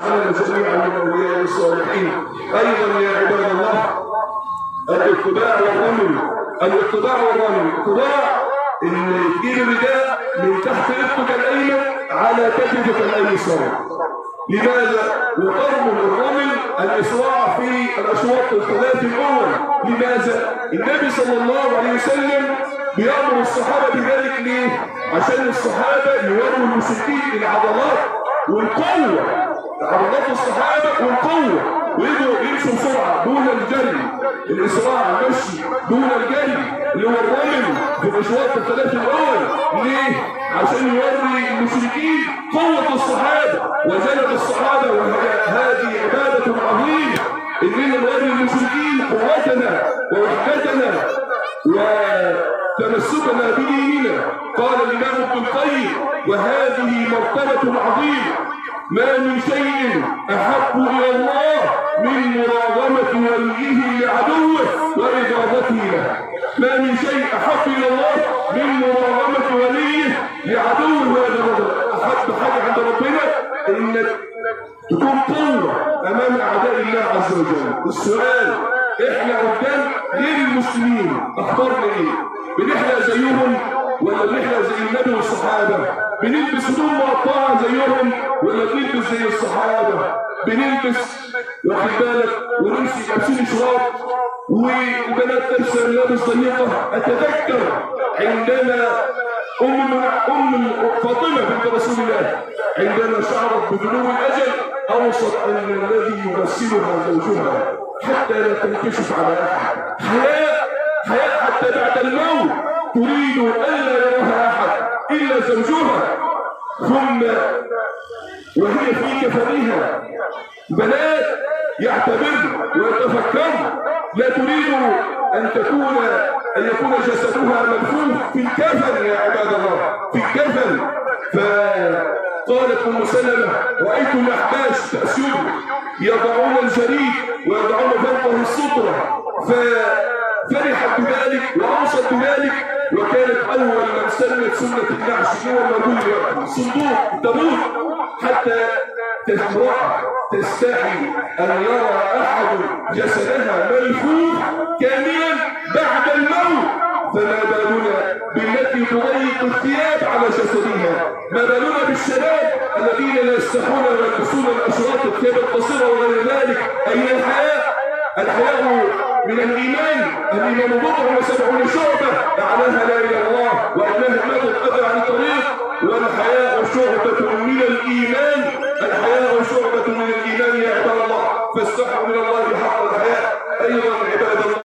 على جميع الأولياء الصالحين. أيضا يا عباد الله، الاتباع والرمل، الاتباع إن تجيب الرداء من تحت رفقك الأيمن على كتفك الأيسر. لماذا؟ وترمل الرمل الإسراع في الأشواط الثلاث الأول. لماذا؟ النبي صلى الله عليه وسلم بيأمر الصحابة بذلك ليه؟ عشان الصحابة يوروا المشركين العضلات والقوة، عضلات الصحابة والقوة، ويجوا يمشوا بسرعة دون الجري، الإسراع المشي دون الجري اللي هو الرمل في الأشواط الثلاث الأول. ليه؟ عشان يوري المشركين قوة الصحابة وجلد الصحابة، وهذه عبادة عظيمة إننا نوري المشركين قوتنا ووحدتنا وتمسكنا بديننا. قال الإمام ابن القيم: وهذه مرتبة عظيمة، ما من شيء أحب إلى الله من مراغمة وليه لعدوه وإغاظته له. ما من شيء أحب إلى الله من مراغمة وليه لعدوه وإغاظته. أحب حاجة عند ربنا إنك تكون قوة أمام أعداء الله عز وجل. السؤال: إحنا قدام غير المسلمين أخبارنا إيه؟ بنحلق زيهم ولا بنحلق زي النبي والصحابة؟ بنلبس هدوم مقطعة زيهم ولا بنلبس زي الصحابة؟ بنلبس واخد بالك ونمشي لابسين شراط والبنات تلبس ملابس ضيقة. أتذكر عندما أم فاطمة بنت رسول الله عندما شعرت بدنو الأجل أوصت أن الذي يغسلها زوجها حتى لا تنكشف على أحد. حياة حتى بعد الموت تريد ألا يراها أحد إلا زوجها. ثم وهي في كفنها بنات يعتبرن ويتفكرن، لا تريد أن يكون جسدها ملفوف في الكفن يا عباد الله، في الكفن. فقالت أم سلمة: رأيت الأحباش تأسر يضعون الجريد ويضعون فوقه السترة، ففرحت بذلك وأوصت بذلك. وكانت أول من سنت سنة النعش هو الموجود صندوق تموت حتى امرأة تستحي أن يرى أحد جسدها ملفوف كاملا بعد الموت، فما بالنا بالتي تضيق الثياب على جسدها؟ ما بالنا بالشباب الذين لا يستحون ويلبسون الأشراط الثياب القصيرة وغير ذلك؟ أين الحياء؟ الحياء من الإيمان. الإيمان بضع وسبعون شعبة، أعلاها لا إله إلا الله وأدناها إماتة الأذى عن الطريق. والحياء شعبة من الإيمان، الحياء شعبة من الإيمان يا عباد الله، فاستحوا من الله حق الحياء.